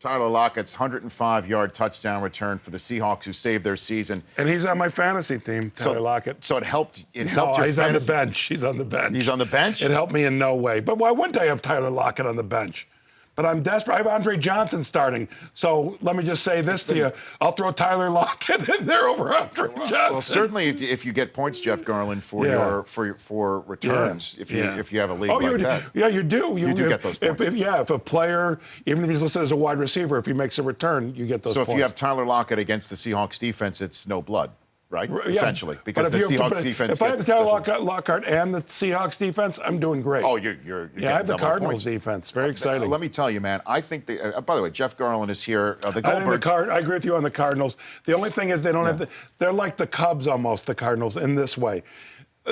Tyler Lockett's 105-yard touchdown return for the Seahawks, who saved their season. And he's on my fantasy team, Tyler Lockett. So it helped. It No, helped your he's fantasy. on the bench. He's on the bench. He's on the bench. It helped me in no way. But why wouldn't I have Tyler Lockett on the bench? But I'm desperate. I have Andre Johnson starting. So let me just say this to you. I'll throw Tyler Lockett in there over Andre Johnson. Well, certainly if you get points, Jeff Garlin, for returns, if you have a league like that. Yeah, you do. You do get those points. If a player, even if he's listed as a wide receiver, if he makes a return, you get those points. So if you have Tyler Lockett against the Seahawks defense, it's no blood. Right? Yeah. Essentially, because the Seahawks defense. If I have the Tyler Lockhart and the Seahawks defense, I'm doing great. Oh, you're I have the Cardinals defense. Very exciting. Let me tell you, man. I think by the way, Jeff Garlin is here. The Goldbergs. I agree with you on the Cardinals. The only thing is they don't have. They're like the Cubs almost. The Cardinals in this way.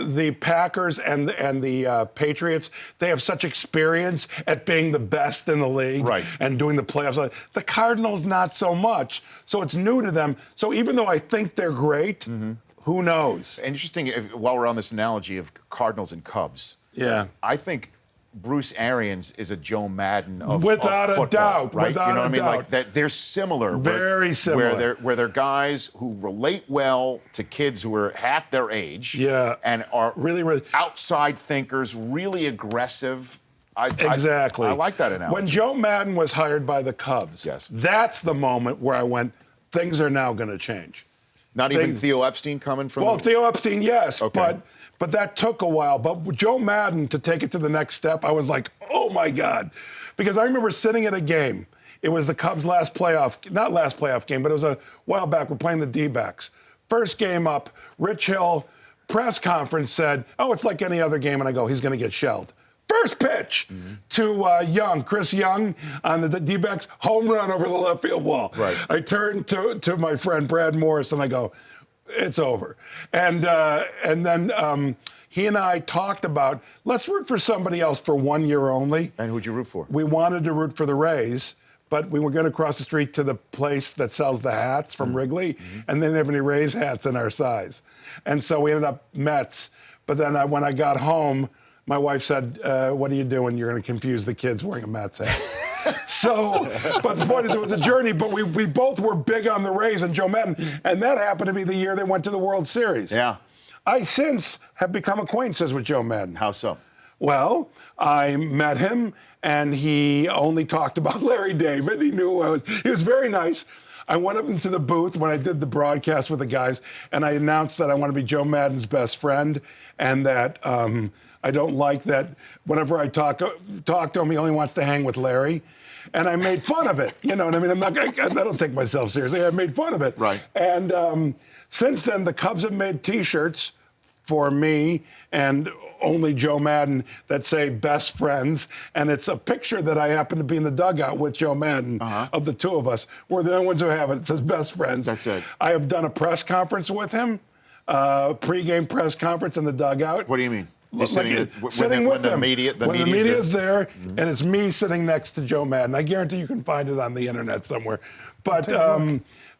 The Packers and the Patriots, they have such experience at being the best in the league and doing the playoffs. The Cardinals, not so much. So it's new to them. So even though I think they're great, who knows? Interesting, while we're on this analogy of Cardinals and Cubs, I think Bruce Arians is a Joe Madden of without football, a doubt, right? Without you know what I mean? doubt. Like that, they're similar. Very similar. Where they're guys who relate well to kids who are half their age, and are really outside thinkers, really aggressive. Exactly. I like that analogy. When Joe Madden was hired by the Cubs, that's the moment where I went, things are now going to change. Not even Theo Epstein coming from. Well, Theo Epstein, yes, but that took a while. But with Joe Madden, to take it to the next step, I was like, oh my God. Because I remember sitting at a game. It was the Cubs' not last playoff game, but it was a while back. We're playing the D-backs. First game up, Rich Hill, press conference said, oh, it's like any other game. And I go, he's going to get shelled. First pitch to Chris Young on the D-backs, home run over the left field wall. Right. I turned to my friend Brad Morris and I go, it's over. And then he and I talked about, let's root for somebody else for 1 year only. And who'd you root for? We wanted to root for the Rays, but we were going to cross the street to the place that sells the hats from Wrigley, and they didn't have any Rays hats in our size. And so we ended up Mets. But then when I got home, my wife said, what are you doing? You're going to confuse the kids wearing a Mets hat. But the point is, it was a journey, but we both were big on the Rays and Joe Madden, and that happened to be the year they went to the World Series. Yeah. I since have become acquaintances with Joe Madden. How so? Well, I met him, and he only talked about Larry David. He knew who I was. He was very nice. I went up into the booth when I did the broadcast with the guys, and I announced that I want to be Joe Madden's best friend, and that I don't like that whenever I talk to him, he only wants to hang with Larry. And I made fun of it. You know what I mean? I don't take myself seriously. I made fun of it. Right. And since then, the Cubs have made T-shirts for me and only Joe Madden that say best friends. And it's a picture that I happen to be in the dugout with Joe Madden of the two of us. We're the only ones who have it. It says best friends. That's it. I have done a press conference with him, pregame press conference in the dugout. What do you mean? You're sitting with them. When the media's there, and it's me sitting next to Joe Madden. I guarantee you can find it on the internet somewhere. But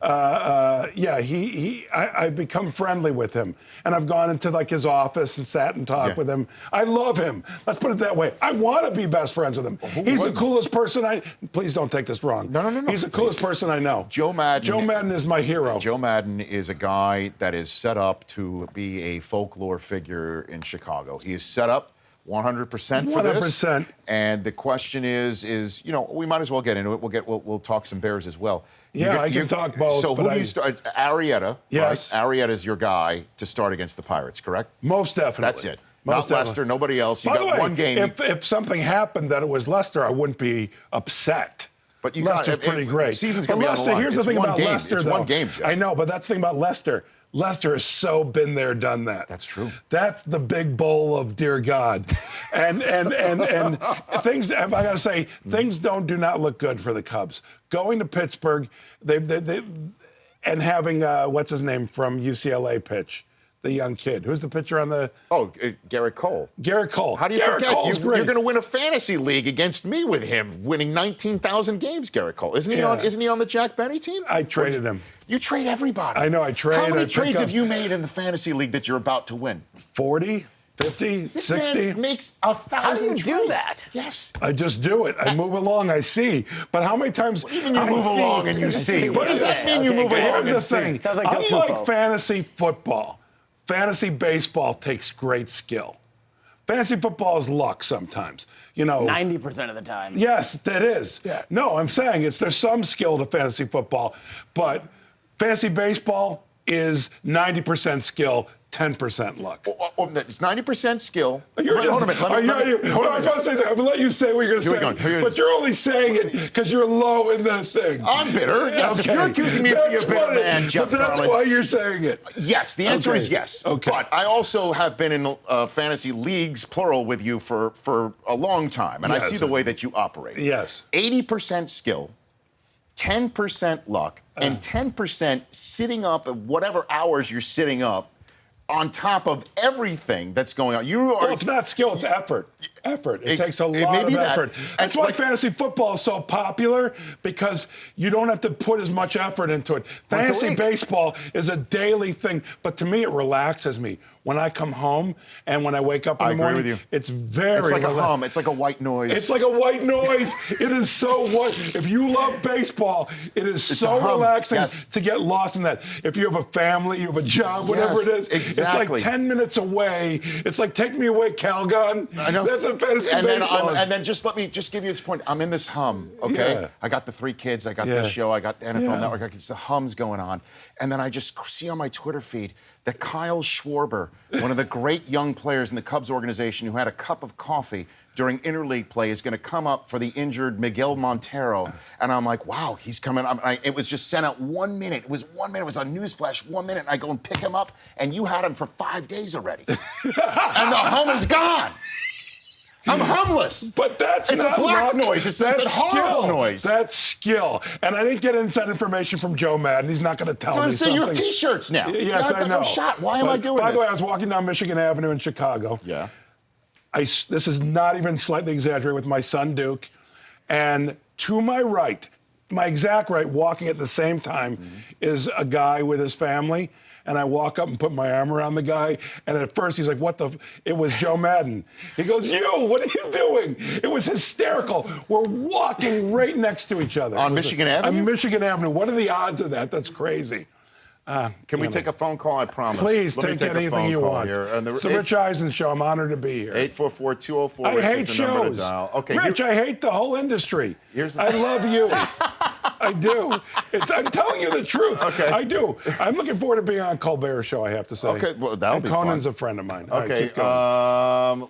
I've become friendly with him, and I've gone into like his office and sat and talked with him. I love him. Let's put it that way. I want to be best friends with him. He's the coolest person Please don't take this wrong. No. He's the coolest person I know. Joe Madden is my hero. Joe Madden is a guy that is set up to be a folklore figure in Chicago. He is set up 100% for this. 100%. And the question is, we might as well get into it. We'll talk some Bears as well. Yeah, I can talk both. So who do you start? Arrieta. Yes. Right? Arrieta's your guy to start against the Pirates, correct? Most definitely. That's it. Not Lester, nobody else. You got one game. If something happened that it was Lester, I wouldn't be upset. But Lester's pretty great. The season's going to be on the line. Here's the thing about Lester, though. It's one game, Jeff. I know, but that's the thing about Lester. Lester has so been there, done that. That's true. That's the big bowl of dear God. and things, I got to say, things do not look good for the Cubs. Going to Pittsburgh, and having, what's his name from UCLA pitch? The young kid. Who's the pitcher on the... Oh, Garrett Cole. Garrett Cole. How do you forget? You're going to win a fantasy league against me with him, winning 19,000 games, Garrett Cole. Isn't he on the Jack Benny team? I traded him. You trade everybody. I know, I trade. How many trades have you made in the fantasy league that you're about to win? 40. 50, This 60. man makes 1,000 How do you do trades. that? Yes. I just do it. I move along, I see. But how many times Even you move along and you see. What does that mean? You move But along here's and the see. thing. Sounds like Del Unlike Tufo. fantasy football, fantasy baseball takes great skill. Fantasy football is luck sometimes. 90% of the time. Yes, that is. Yeah. No, I'm saying there's some skill to fantasy football, but fantasy baseball is 90% skill, 10% luck. It's 90% skill. You're Hold on a minute. Hold on a minute. I was about to say something. I'm going to let you say what you're going to say. But you're only saying it because you're low in the thing. I'm bitter. Yes, Okay. if you're accusing me of being a bitter man, Jeff But that's Garlin. why you're saying it. Yes, the answer is yes. Okay. But I also have been in fantasy leagues, plural, with you for a long time, and I see the way that you operate. Yes. 80% skill, 10% luck, and 10% sitting up at whatever hours you're sitting up on top of everything that's going on. Well, it's not skill, it's effort. Effort. It takes a lot of effort. That's why fantasy football is so popular, because you don't have to put as much effort into it. Fantasy baseball is a daily thing, but to me, it relaxes me. When I come home and when I wake up in the morning, with you. It's very It's like a relaxing. hum. It's like a white noise. It's like a white noise. It is so what? If you love baseball, it is so relaxing to get lost in that. If you have a family, you have a job, whatever it is, it's like 10 minutes away. It's like Take Me Away, Calgon. I know. That's a fantasy baseball. And then let me give you this point. I'm in this hum, okay? Yeah. I got the 3 kids. I got this show. I got the NFL Network. I got the hum's going on. And then I just see on my Twitter feed that Kyle Schwarber, one of the great young players in the Cubs organization who had a cup of coffee during interleague play, is going to come up for the injured Miguel Montero. And I'm like, wow, he's coming up. It was just sent out 1 minute. It was 1 minute. It was on Newsflash, 1 minute. And I go and pick him up, and you had him for 5 days already. And the hum is gone. I'm humless. But that's it's not a black luck. noise. It's a horrible noise. That's skill. And I didn't get inside information from Joe Madden. He's not going to tell me something. So you have T-shirts now. Yes, I know. I'm shot. Why am I doing this? By the way, I was walking down Michigan Avenue in Chicago. Yeah. This is not even slightly exaggerated, with my son Duke, and to my right, my exact right, walking at the same time, is a guy with his family. And I walk up and put my arm around the guy. And at first he's like, what the? It was Joe Madden. He goes, what are you doing? It was hysterical. We're walking right next to each other. On Michigan Avenue? On Michigan Avenue. What are the odds of that? That's crazy. Can we take a phone call? I promise. Please Let me take anything you want. It's the Rich Eisen Show. I'm honored to be here. 844-204. I hate shows. Okay, Rich, I hate the whole industry. I love you. I do. I'm telling you the truth. Okay. I do. I'm looking forward to being on Colbert Show, I have to say. Okay, well, that'll be fun. Conan's a friend of mine. Okay,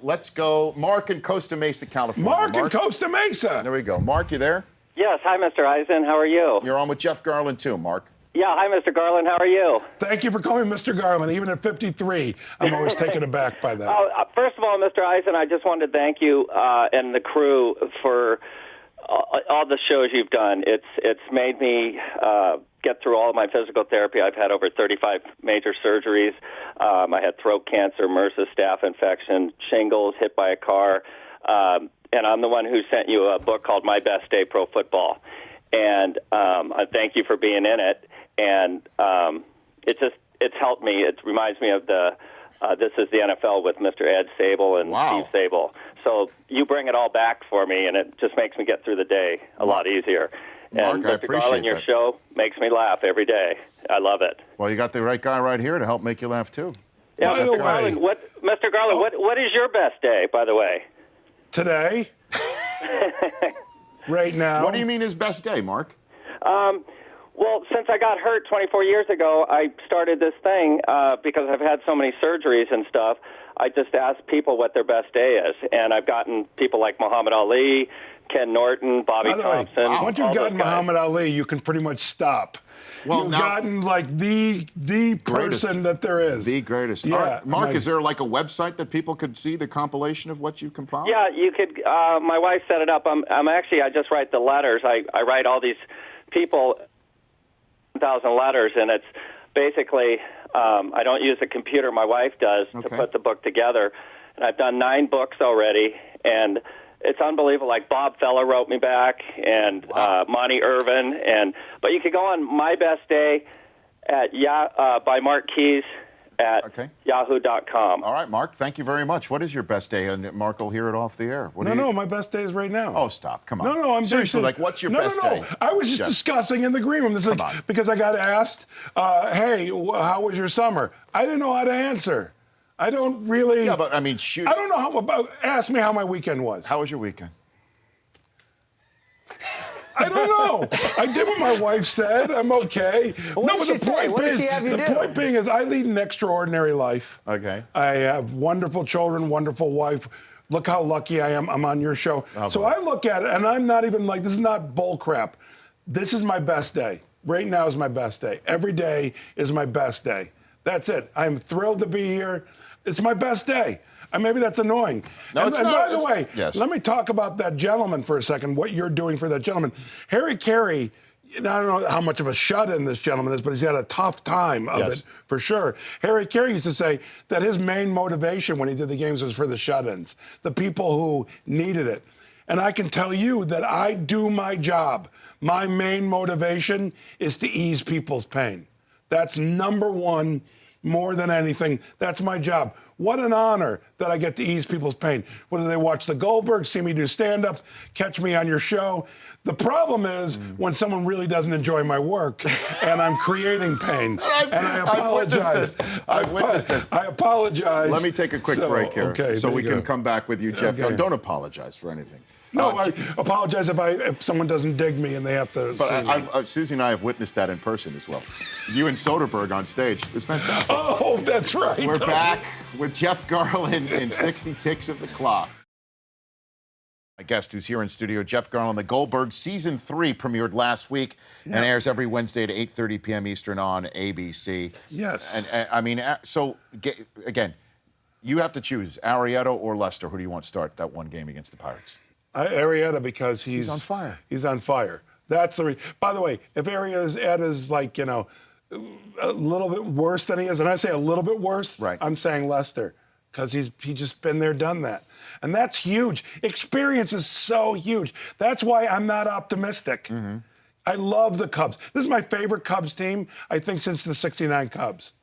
let's go. Mark in Costa Mesa, California. Mark in Costa Mesa. There we go. Mark, you there? Yes. Hi, Mr. Eisen. How are you? You're on with Jeff Garlin, too, Mark. Yeah. Hi, Mr. Garlin. How are you? Thank you for calling Mr. Garlin. Even at 53, I'm always taken aback by that. First of all, Mr. Eisen, I just wanted to thank you and the crew for all the shows you've done. It's made me get through all of my physical therapy. I've had over 35 major surgeries. I had throat cancer, MRSA, staph infection, shingles, hit by a car. And I'm the one who sent you a book called My Best Day Pro Football. And I thank you for being in it. And it's helped me. It reminds me of This is the NFL with Mr. Ed Sable and Steve Sable. So you bring it all back for me, and it just makes me get through the day a lot easier. Mark, and I Mr. appreciate Garlin, your show makes me laugh every day. I love it. Well, you got the right guy right here to help make you laugh, too. Yeah, Mr. Garlin, what is your best day, by the way? Today? Right now? What do you mean his best day, Mark? Well, since I got hurt 24 years ago, I started this thing because I've had so many surgeries and stuff. I just ask people what their best day is, and I've gotten people like Muhammad Ali, Ken Norton, Bobby Thompson. Once you've gotten Muhammad Ali, you can pretty much stop. Well, You've gotten like the person that there is. The greatest. Yeah, Mark, is there like a website that people could see the compilation of what you've compiled? Yeah, you could. My wife set it up. I just write the letters. I write all these people, 1,000 letters, and it's basically, I don't use a computer. My wife does to put the book together. And I've done 9 books already, and it's unbelievable. Like Bob Feller wrote me back, and Monty Irvin, but you could go on My Best Day at by Mark Keyes Okay. yahoo.com. All right, Mark, thank you very much. What is your best day? And Mark will hear it off the air. No, my best day is right now. Oh, stop. Come on. No, I'm seriously, like, what's your best day? I was just discussing in the green room. This is because I got asked, hey, how was your summer? I didn't know how to answer. I don't really. Yeah, but I mean, shoot. I don't know how about. Ask me how my weekend was. How was your weekend? I don't know. I did what my wife said. I'm okay. What did she say? What did she have you do? The point being is I lead an extraordinary life. Okay. I have wonderful children, wonderful wife. Look how lucky I am. I'm on your show. So I look at it, and I'm not even like, this is not bull crap. This is my best day. Right now is my best day. Every day is my best day. That's it. I'm thrilled to be here. It's my best day. And maybe that's annoying. No, it's and not. by the way, let me talk about that gentleman for a second, what you're doing for that gentleman. Harry Carey, I don't know how much of a shut-in this gentleman is, but he's had a tough time of it, for sure. Harry Carey used to say that his main motivation when he did the games was for the shut-ins, the people who needed it. And I can tell you that I do my job. My main motivation is to ease people's pain. That's number one, more than anything. That's my job. What an honor that I get to ease people's pain. Whether they watch the Goldberg, see me do stand-up, catch me on your show. The problem is when someone really doesn't enjoy my work and I'm creating pain. And I apologize. I've witnessed this. I apologize. Let me take a quick break here so we can go. come back with you, Jeff. Okay. Don't apologize for anything. No, I apologize if someone doesn't dig me and they have to see me. Susie and I have witnessed that in person as well. You and Soderbergh on stage. It was fantastic. Oh, that's right. We're back with Jeff Garlin in 60 Ticks of the Clock. My guest who's here in studio, Jeff Garlin. The Goldberg Season 3 premiered last week and airs every Wednesday at 8:30 p.m. Eastern on ABC. Yes. And I mean, so, again, you have to choose Arrieta or Lester. Who do you want to start that one game against the Pirates? Arrieta, because he's on fire. He's on fire. That's the by the way, if Arrieta's like, a little bit worse than he is, and I say a little bit worse, I'm saying Lester, because he's just been there, done that. And that's huge. Experience is so huge. That's why I'm not optimistic. Mm-hmm. I love the Cubs. This is my favorite Cubs team, I think, since the '69 Cubs.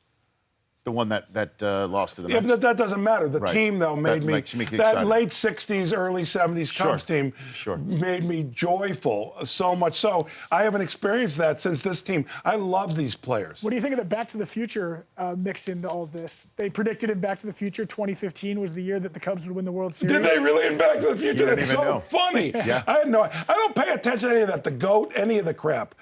The one that lost to the Mets? Yeah, but that doesn't matter. The team, though, made me that late 60s, early 70s Cubs team made me joyful, so much so. I haven't experienced that since this team. I love these players. What do you think of the Back to the Future mixed into all of this? They predicted in Back to the Future 2015 was the year that the Cubs would win the World Series. Did they really in Back to the Future? That's so funny. Yeah. I don't pay attention to any of that, the GOAT, any of the crap,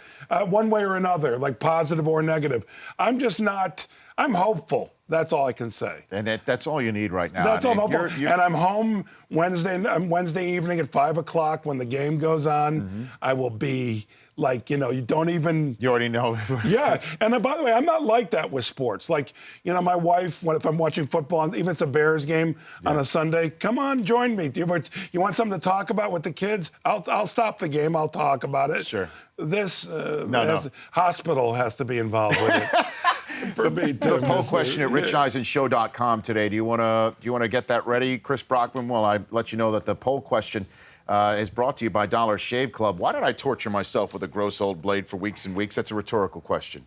one way or another, like positive or negative. I'm just not... I'm hopeful. That's all I can say. And that's all you need right now. That's all I'm hopeful. And I'm home Wednesday evening at 5 o'clock when the game goes on. Mm-hmm. I will be like, you don't even... You already know. Yeah. And by the way, I'm not like that with sports. Like, my wife, if I'm watching football, even if it's a Bears game on a Sunday, come on, join me. You want something to talk about with the kids? I'll stop the game. I'll talk about it. Sure. This hospital has to be involved with it. The poll question at richeisenshow.com today. Do you want to get that ready, Chris Brockman? Well, I let you know that the poll question is brought to you by Dollar Shave Club. Why did I torture myself with a gross old blade for weeks and weeks? That's a rhetorical question,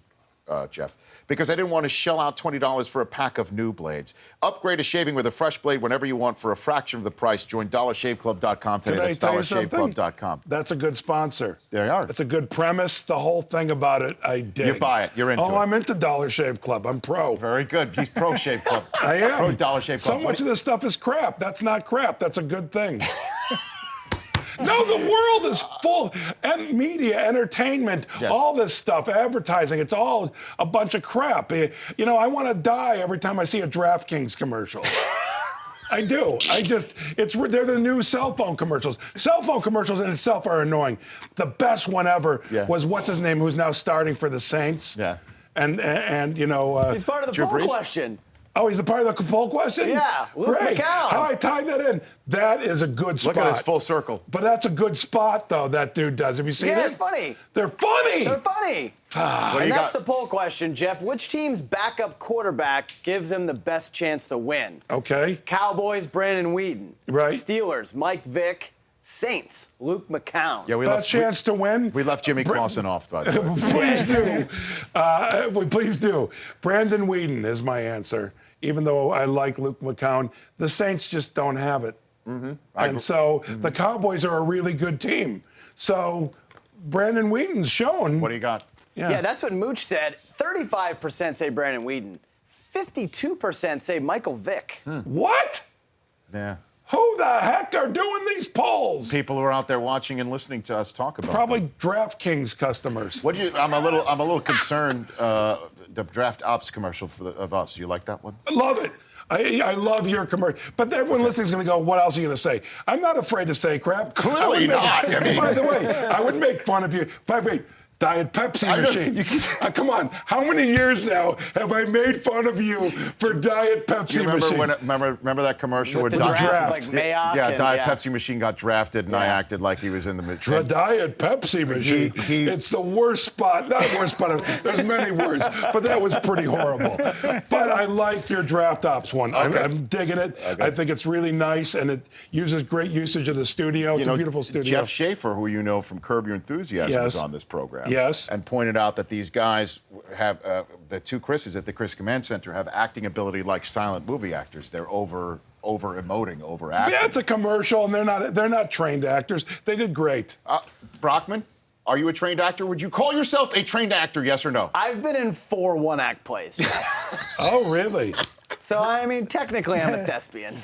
Jeff. Because I didn't want to shell out $20 for a pack of new blades. Upgrade to shaving with a fresh blade whenever you want for a fraction of the price. Join DollarShaveClub.com today. That's DollarShaveClub.com. That's a good sponsor. They are. It's a good premise. The whole thing about it, I dig. You buy it. You're into it. Oh, I'm into Dollar Shave Club. I'm pro. Very good. He's pro Shave Club. I am. Pro Dollar Shave Club. So much of this stuff is crap. That's not crap. That's a good thing. No, the world is full, and media, entertainment, all this stuff, advertising, it's all a bunch of crap. I want to die every time I see a DraftKings commercial. I do. They're the new cell phone commercials. Cell phone commercials in itself are annoying. The best one ever was, what's his name, who's now starting for the Saints? Yeah. And he's part of the poll question. Oh, he's a part of the poll question? Yeah, Luke Great. McCown. How I tied that in. That is a good spot. Look at this full circle. But that's a good spot, though, that dude does. Have you seen it? Yeah, it's funny. They're funny. They're funny. And that's the poll question, Jeff. Which team's backup quarterback gives him the best chance to win? Okay. Cowboys, Brandon Whedon. Right. Steelers, Mike Vick. Saints, Luke McCown. Yeah, Best chance to win. We left Jimmy Clausen off, by the way. Please do. Please do. Brandon Whedon is my answer. Even though I like Luke McCown, the Saints just don't have it. And so the Cowboys are a really good team. So Brandon Whedon's shown. What do you got? Yeah, that's what Mooch said. 35% say Brandon Whedon. 52% say Michael Vick. What? Yeah. Who the heck are doing these polls? People who are out there watching and listening to us talk about Probably them. DraftKings customers. What do you? I'm a little concerned. The draft ops commercial of us. You like that one? I love it. I love your commercial. But everyone listening is going to go, what else are you going to say? I'm not afraid to say crap. Clearly not. I mean, by the way, I would make fun of you. By the way, Diet Pepsi machine. Come on. How many years now have I made fun of you for Diet Pepsi machine? Remember that commercial With where the draft, like Mayock Diet Pepsi machine got drafted and I acted like he was in the The Diet Pepsi machine. It's the worst spot. Not worst spot. There's many words, but that was pretty horrible. But I like your draft ops one. Okay. I'm digging it. Okay. I think it's really nice, and it uses great usage of the studio. It's a beautiful studio. Jeff Schaefer, who you know from Curb Your Enthusiasm, was on this program. Yes. And pointed out that these guys have, the two Chris's at the Chris Command Center have acting ability like silent movie actors. They're over emoting, over acting. Yeah, it's a commercial, and they're not trained actors. They did great. Brockman, are you a trained actor? Would you call yourself a trained actor, yes or no? I've been in 4 one-act plays. Oh, really? So, I mean, technically I'm a thespian.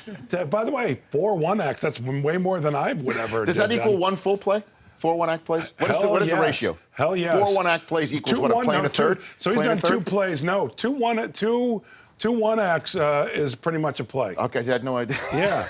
By the way, 4 one-acts, that's way more than I would ever Does that equal one full play? 4 one-act plays? What is the ratio? Hell yes. 4 one-act plays equals what, a play and a third? So he's done 2 plays. No, 2 one-acts is pretty much a play. Okay, I had no idea. Yeah.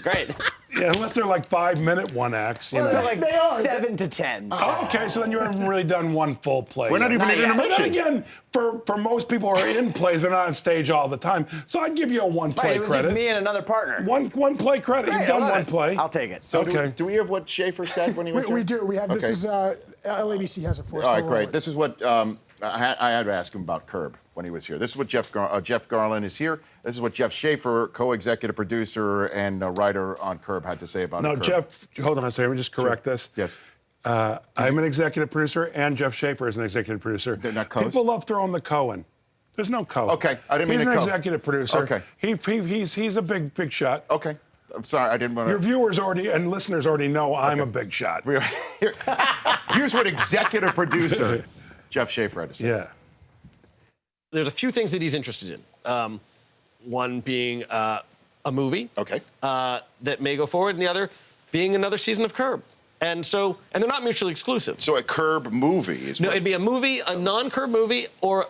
Great. Yeah, unless they're like 5-minute one-acts. You know. They're like 7 to 10. Oh, okay, so then you haven't really done one full play. We're not even in But intermission. then again, for most people who are in plays, they're not on stage all the time. So I'd give you a one-play It was credit. just me and another partner. One play credit. Great, You've done I love one it. play. I'll take it. So Okay. do we have what Schaefer said when he was here? We do. We have this Okay. is LABC has it for us. All right, We'll great. roll it. This is what I had to ask him about Curb when he was here. This is what Jeff Garlin is here. This is what Jeff Schaefer, co-executive producer and writer on Curb, had to say about No, Curb. Jeff, hold on a second. Let me just correct this. Yes. I'm an executive producer, and Jeff Schaefer is an executive producer. They're not co's? People love throwing the co in. There's no co. Okay, I didn't mean He's to an co. executive producer. Okay. He's a big shot. Okay. I'm sorry, I didn't want to. Your viewers already and listeners already know I'm a big shot. Here's what executive producer Jeff Schaefer had to say. Yeah. There's a few things that he's interested in. One being a movie Okay. that may go forward, and the other being another season of Curb. And they're not mutually exclusive. So a Curb movie is No, it'd be a movie, a non-Curb movie, or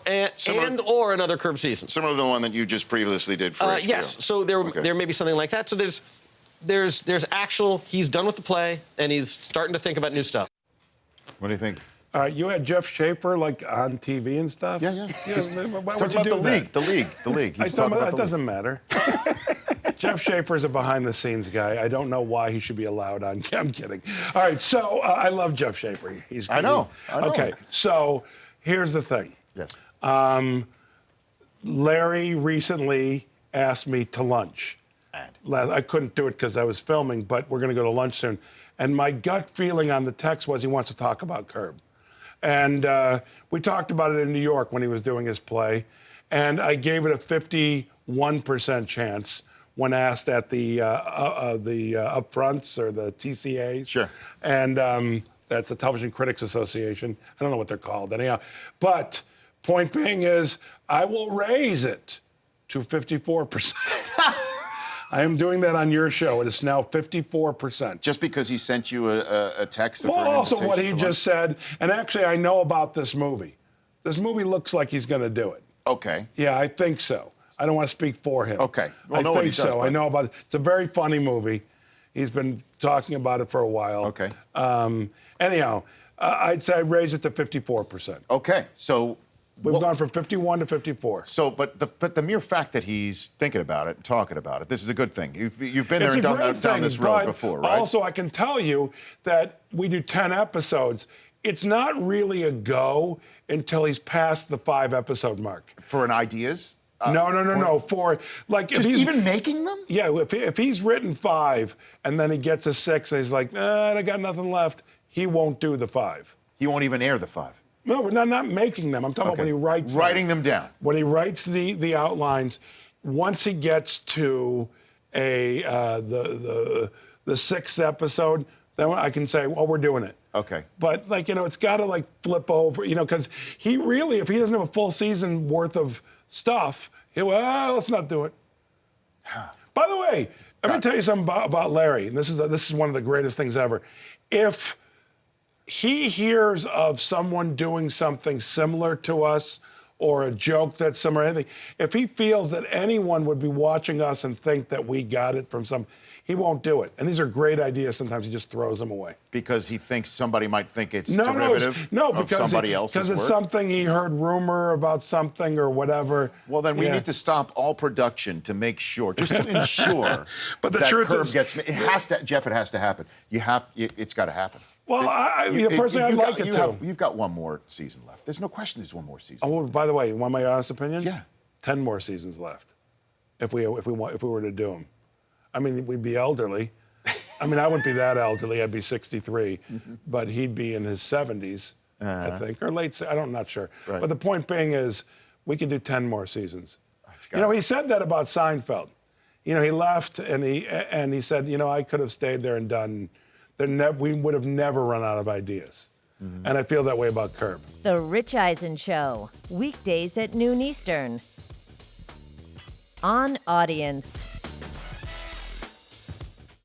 or another Curb season. similar to the one that you just previously did for HBO. Yes. So there may be something like that. So there's actual. He's done with the play, and he's starting to think about new stuff. What do you think? You had Jeff Schaefer like on TV and stuff. Yeah. Why He's would talking you about do the that? league. The league. He's talking about It the doesn't matter. Jeff Schaefer is a behind-the-scenes guy. I don't know why he should be allowed on. I'm kidding. All right, so I love Jeff Schaefer. He's. I know. Okay, so here's the thing. Yes. Larry recently asked me to lunch. I couldn't do it because I was filming, but we're going to go to lunch soon. And my gut feeling on the text was he wants to talk about Curb. And we talked about it in New York when he was doing his play. And I gave it a 51% chance when asked at the upfronts or the TCAs. Sure. And that's the Television Critics Association. I don't know what they're called anyhow. But point being is I will raise it to 54%. I am doing that on your show. It is now 54%. Just because he sent you a text for Well, an also invitation what he for just said, and actually I know about this movie. This movie looks like he's going to do it. Okay. Yeah, I think so. I don't want to speak for him. Okay. Well, I know what think he does, so. I but- know about it. It's a very funny movie. He's been talking about it for a while. Okay. Anyhow, I'd say I raise it to 54%. Okay. So We've gone from 51 to 54. So, but the mere fact that he's thinking about it and talking about it, this is a good thing. You've been there It's and a great down thing, this road but before, right? Also, I can tell you that we do 10 episodes. It's not really a go until he's past the 5-episode mark. For an ideas? No. For like Just if he's even making them? yeah, if he's written 5 and then he gets a 6 and he's like, I got nothing left, he won't do the 5. He won't even air the 5. No, we're not making them. I'm talking about when he writes Writing them down. When he writes the outlines, once he gets to the 6th episode, then I can say, well, we're doing it. Okay. But it's got to flip over, because he really, if he doesn't have a full season worth of stuff, let's not do it. By the way, let me tell you something about Larry, and this is one of the greatest things ever. If he hears of someone doing something similar to us, or a joke that's similar, anything, if he feels that anyone would be watching us and think that we got it from he won't do it. And these are great ideas. Sometimes he just throws them away. Because he thinks somebody might think it's derivative of somebody else's work? Because it's something he heard rumor about something or whatever. Well, then we need to stop all production to make sure, just to ensure but the that truth curve is, gets... It has to, Jeff, it has to happen. It's got to happen. Well, personally, I'd like it too. You've got one more season left. There's no question there's one more season. Oh, by the way, you want my honest opinion? Yeah. 10 more seasons left if we were to do them. I mean, we'd be elderly. I mean, I wouldn't be that elderly. I'd be 63, but he'd be in his 70s, I think, or late. I'm not sure. Right. But the point being is, we could do 10 more seasons. He said that about Seinfeld. He left and he said, I could have stayed there and done. We would have never run out of ideas. And I feel that way about Curb. The Rich Eisen Show, weekdays at noon Eastern. On Audience.